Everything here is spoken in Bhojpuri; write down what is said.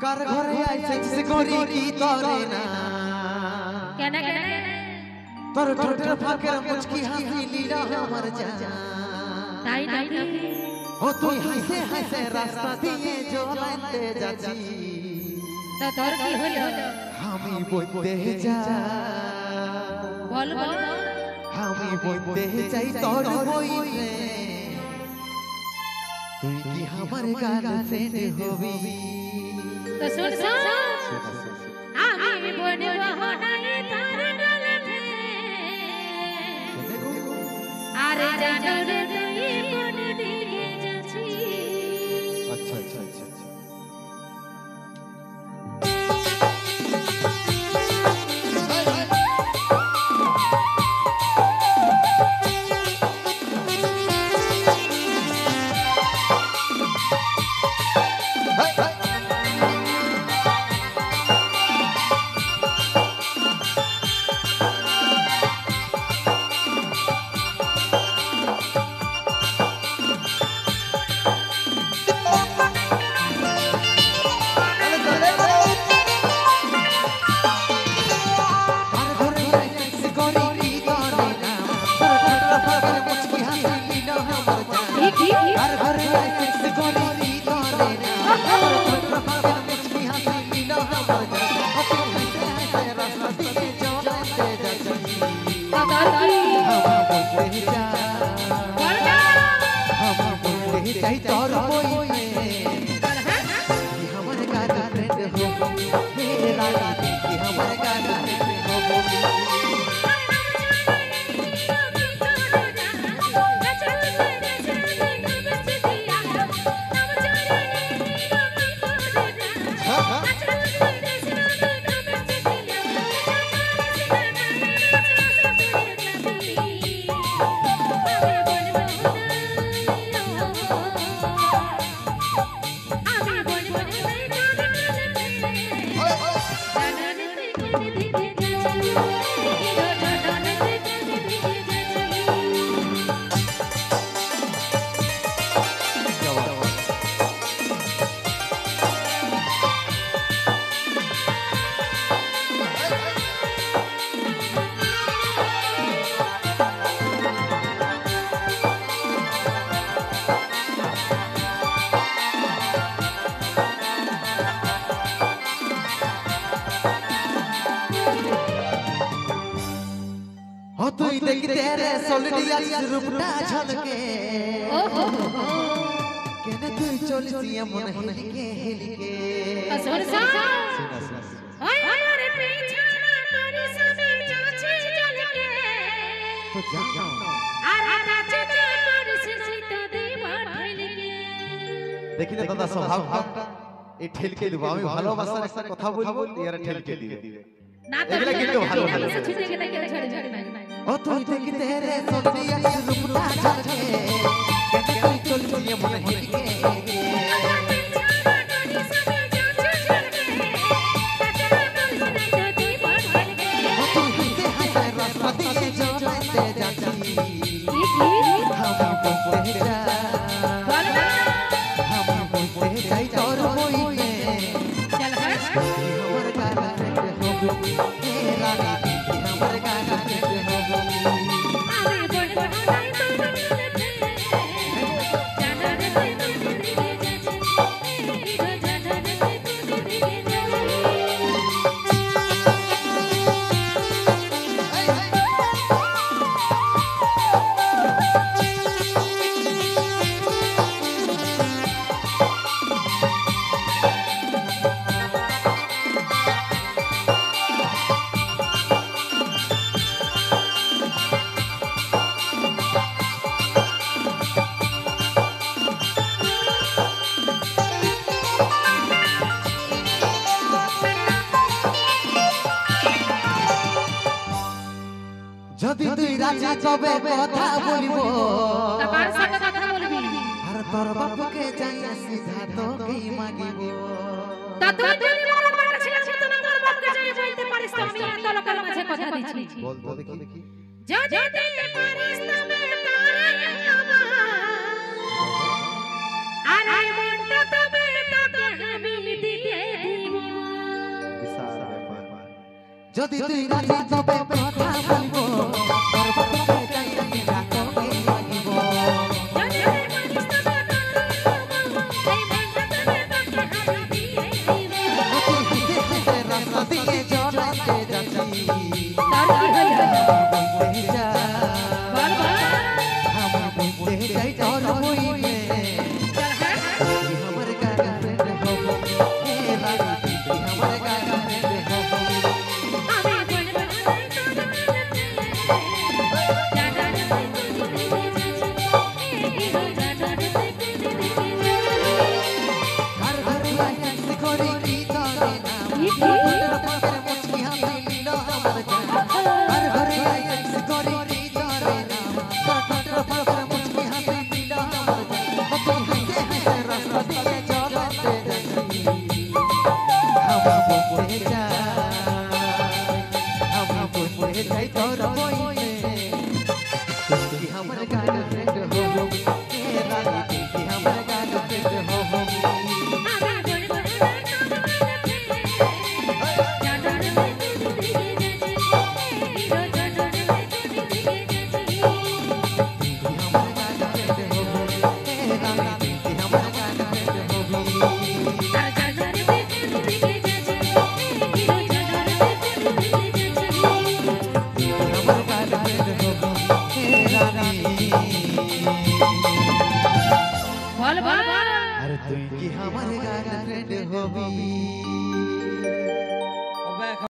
कर घरे आइसे से गोरी की तोरे ना कहना तोर ठोठर फाकर मुचकी हंसी लीला हमर जान ताई ओ तू हंसे हंसे रास्ता दिए जो लाते जाची तो तोर की होलो हामी बोलते जा बोल हामी बोलते जाई तोर होई रे तू की हमर गाल से होवी तो सुन हामी बोलबो होनाई तार गाल पे अरे जानो रे तई कोन दिए जाची अच्छा तेरे सोलडिया रूपटा झलके ओहो केने तू चलसिया मन हिलके सुन ओए हमारे पीछे ना करी सभी जाची झलके तो जा अरे नाचे करी से तो देवा ठेलके देखि ना दादा स्वभाव এই ঠেলকে দিব আমি ভালোবাসার একটা কথা বলবো এর ঠেলকে দিবে না তো এগুলা কিন্তু ভালো ভালো ছুটে গেলে কেউ ছেড়ে ছেড়ে নাই ओ तू देख तेरे सोनिया रूपटा झलके केने कोई चलसिया मन हिलके যদি তুই রাজি তবে কথা বলিব কার সাথে কথা বলবি আর তোর বাপকে যাইয়া সিধা তোকে মাগিব তা তুই যদি বড় বড় ছেলে তো না তোর বাপকে যাই বলতে পারিস তো আমি এত লোকের মাঝে কথা দিচ্ছি বল তো দেখি যদি দিতে পারিস তবে তারে আমার আরে মনটা তবে তোকে আমি দিতে যদি তুই রাজি তবে কথা বলবো তোর বলতে যাই রাতকে লাগিব রাস্তা দিয়ে চলাতে যাচ্ছি আমি বলতে যাই তোর বইবে আমার গার্লফ্রেন্ড হবো এ রানী তুই আমার গার্লফ্রেন্ড হবো घर घर लाइसेंस करी की जाने ना मोटर पकड़ मुझकी हाथ लीलो हमर जान घर घर लाइसेंस करी की जाने ना मोटर पकड़ मुझकी हाथ लीलो हमर जान तुम हंसे हंसे रास्ता दिए चलते जाती हम बोलते जाई तोर बोई तुझकी हमर गर्लफ्रेंड हो ए रानी तुझकी हमर गर्लफ्रेंड हो अरे तुई की हमारे गर्लफ्रेंड होबी।